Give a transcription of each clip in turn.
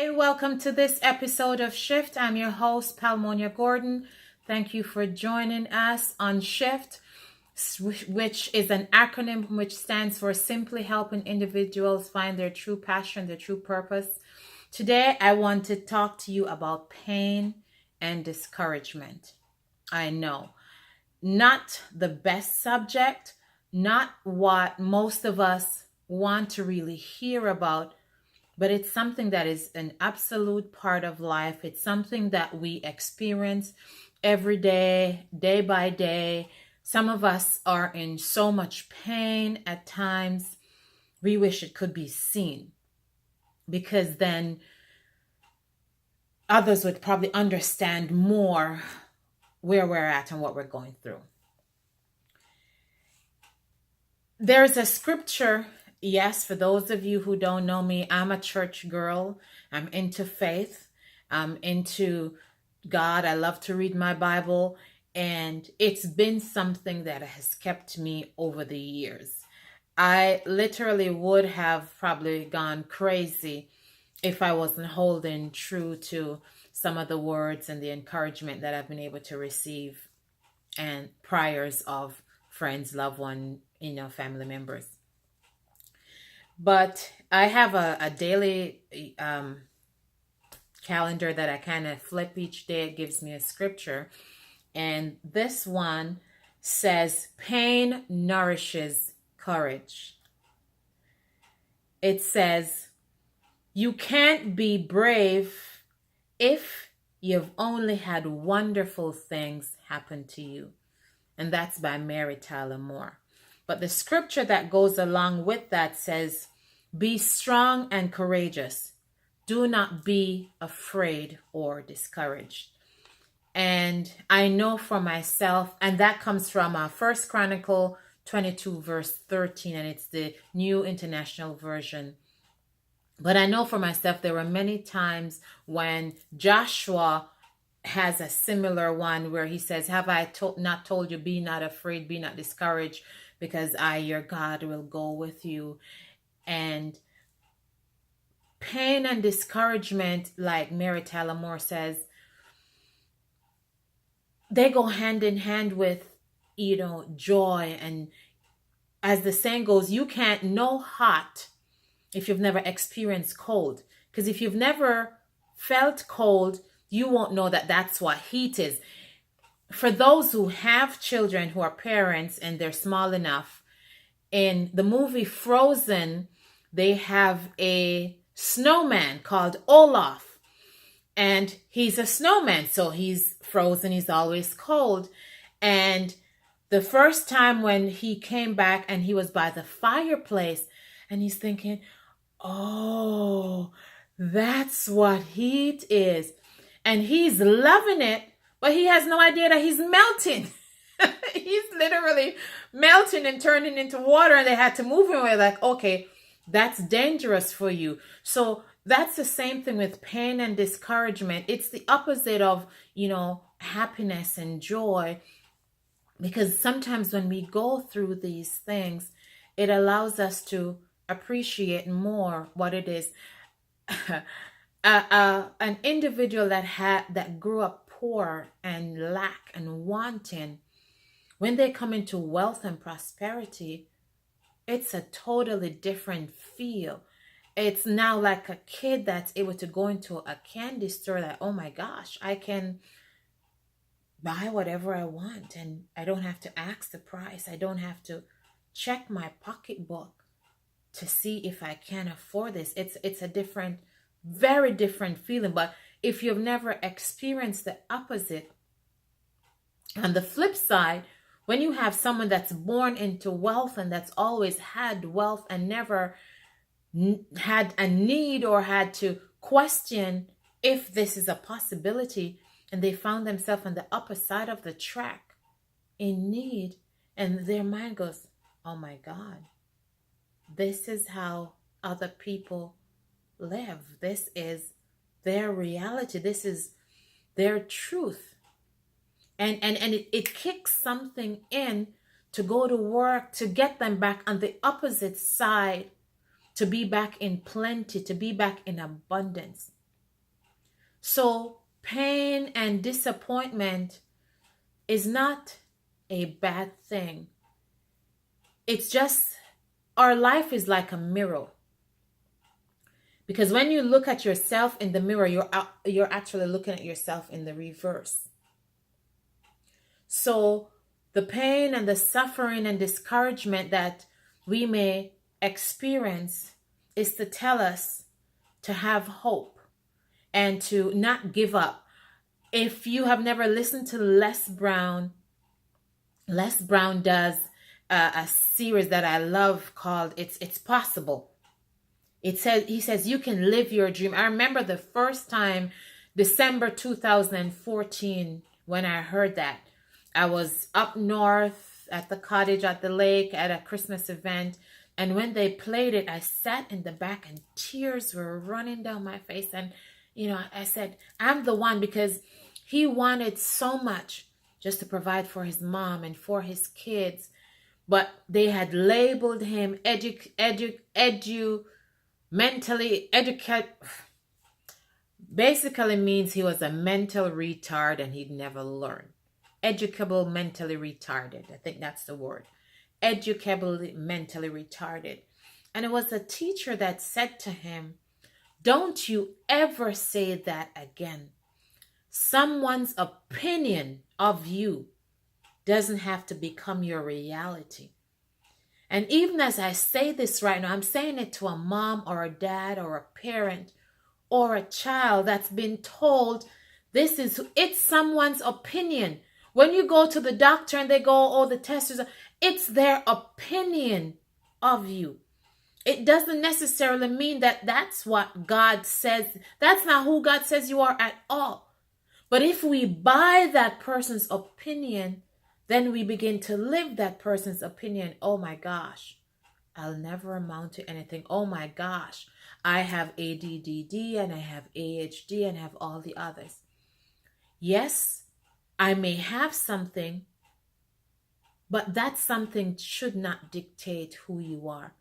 Hey, welcome to this episode of Shift. I'm your host, Palmonia Gordon. Thank you for joining us on Shift, which is an acronym which stands for Simply Helping Individuals Find Their True Passion, their true purpose. Today, I want to talk to you about pain and discouragement. I know, not the best subject, not what most of us want to really hear about, but it's something that is an absolute part of life. It's something that we experience every day, day by day. Some of us are in so much pain at times. We wish it could be seen, because then others would probably understand more where we're at and what we're going through. There's a scripture. Yes, for those of you who don't know me, I'm a church girl. I'm into faith. I'm into God. I love to read my Bible. And it's been something that has kept me over the years. I literally would have probably gone crazy if I wasn't holding true to some of the words and the encouragement that I've been able to receive and prayers of friends, loved ones, family members. But I have a daily calendar that I kind of flip each day. It gives me a scripture. And this one says, pain nourishes courage. It says, you can't be brave if you've only had wonderful things happen to you. And that's by Mary Tyler Moore. But the scripture that goes along with that says, be strong and courageous. Do not be afraid or discouraged. And I know for myself, and that comes from 1 Chronicle 22 verse 13, and it's the New International Version. But I know for myself, there were many times when Joshua has a similar one where he says, have I not told you, be not afraid, be not discouraged, because I, your God, will go with you. And pain and discouragement, like Mary Tyler Moore says, they go hand in hand with, joy. And as the saying goes, you can't know hot if you've never experienced cold. Because if you've never felt cold, you won't know that that's what heat is. For those who have children who are parents and they're small enough, in the movie Frozen, they have a snowman called Olaf. And he's a snowman, so he's frozen, he's always cold. And the first time when he came back and he was by the fireplace, and he's thinking, oh, that's what heat is. And he's loving it, but he has no idea that he's melting. He's literally melting and turning into water, and they had to move him away. Like, okay, that's dangerous for you. So that's the same thing with pain and discouragement. It's the opposite of, happiness and joy. Because sometimes when we go through these things, it allows us to appreciate more what it is. An individual that grew up poor and lack and wanting, when they come into wealth and prosperity, it's a totally different feel. It's now like a kid that's able to go into a candy store that, oh my gosh, I can buy whatever I want and I don't have to ask the price. I don't have to check my pocketbook to see if I can afford this. It's a different, very different feeling. But if you've never experienced the opposite, on the flip side, when you have someone that's born into wealth and that's always had wealth and never had a need or had to question if this is a possibility, and they found themselves on the upper side of the track in need, and their mind goes, oh my God, this is how other people live. This is their reality. This is their truth. And it kicks something in to go to work, to get them back on the opposite side, to be back in plenty, to be back in abundance. So pain and disappointment is not a bad thing. It's just our life is like a mirror. Because when you look at yourself in the mirror, you're actually looking at yourself in the reverse. So the pain and the suffering and discouragement that we may experience is to tell us to have hope and to not give up. If you have never listened to Les Brown does a series that I love called It's Possible. He says you can live your dream. I remember the first time, December 2014, when I heard that. I was up north at the cottage at the lake at a Christmas event. And when they played it, I sat in the back and tears were running down my face. And, I said, I'm the one, because he wanted so much just to provide for his mom and for his kids. But they had labeled him mentally educate. Basically means he was a mental retard and he'd never learn. Educable mentally retarded. I think that's the word. Educable mentally retarded. And it was a teacher that said to him, don't you ever say that again. Someone's opinion of you doesn't have to become your reality. And even as I say this right now, I'm saying it to a mom or a dad or a parent or a child that's been told it's someone's opinion. When you go to the doctor and they go, oh, the test is, it's their opinion of you. It doesn't necessarily mean that that's what God says. That's not who God says you are at all. But if we buy that person's opinion, then we begin to live that person's opinion. Oh my gosh, I'll never amount to anything. Oh my gosh, I have ADDD and I have ADHD and I have all the others. Yes, I may have something, but that something should not dictate who you are.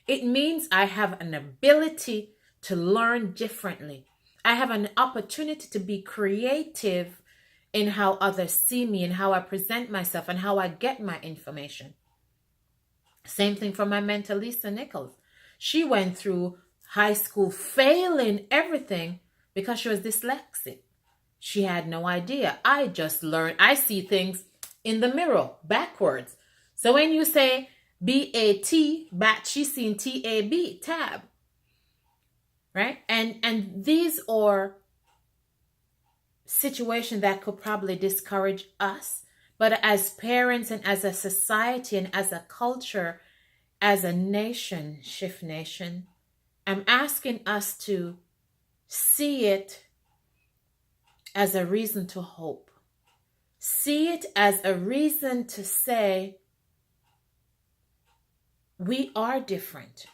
It means I have an ability to learn differently. I have an opportunity to be creative in how others see me and how I present myself and how I get my information. Same thing for my mentor, Lisa Nichols. She went through high school failing everything because she was dyslexic. She had no idea. I just learned. I see things in the mirror backwards. So when you say B-A-T, bat, she's seen T-A-B, tab. Right? And these are situations that could probably discourage us. But as parents and as a society and as a culture, as a nation, Shift Nation, I'm asking us to see it as a reason to hope. See it as a reason to say, we are different.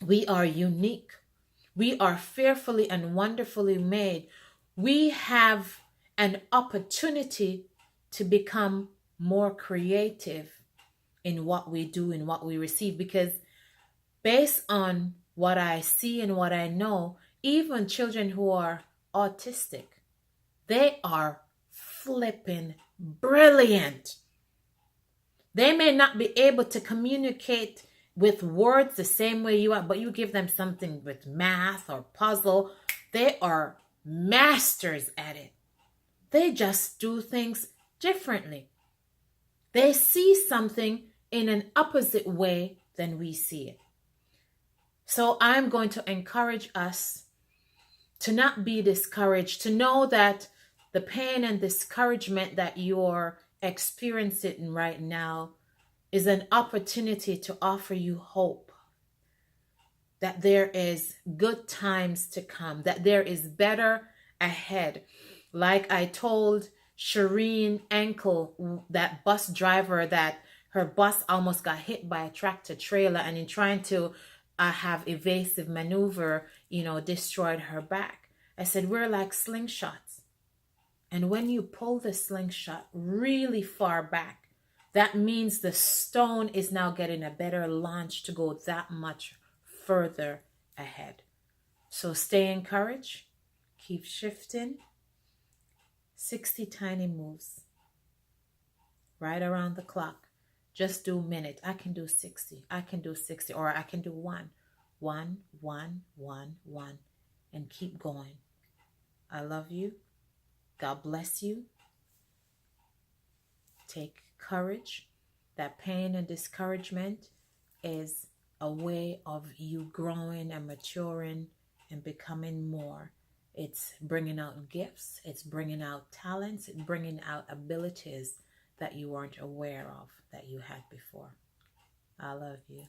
We are unique. We are fearfully and wonderfully made. We have an opportunity to become more creative in what we do and what we receive. Because based on what I see and what I know, even children who are autistic, they are flipping brilliant. They may not be able to communicate with words the same way you are, but you give them something with math or puzzle, they are masters at it. They just do things differently. They see something in an opposite way than we see it. So I'm going to encourage us to not be discouraged, to know that the pain and discouragement that you're experiencing right now is an opportunity to offer you hope. That there is good times to come, that there is better ahead. Like I told Shireen Ankle, that bus driver, that her bus almost got hit by a tractor trailer, and in trying to have evasive maneuver, destroyed her back. I said, we're like slingshots. And when you pull the slingshot really far back, that means the stone is now getting a better launch to go that much further ahead. So stay encouraged, Keep shifting. 60 tiny moves right around the clock. Just do a minute. I can do 60. I can do 60. Or I can do one. One, one, one, one. And keep going. I love you. God bless you. Take courage. That pain and discouragement is a way of you growing and maturing and becoming more. It's bringing out gifts. It's bringing out talents. It's bringing out abilities that you weren't aware of that you had before. I love you.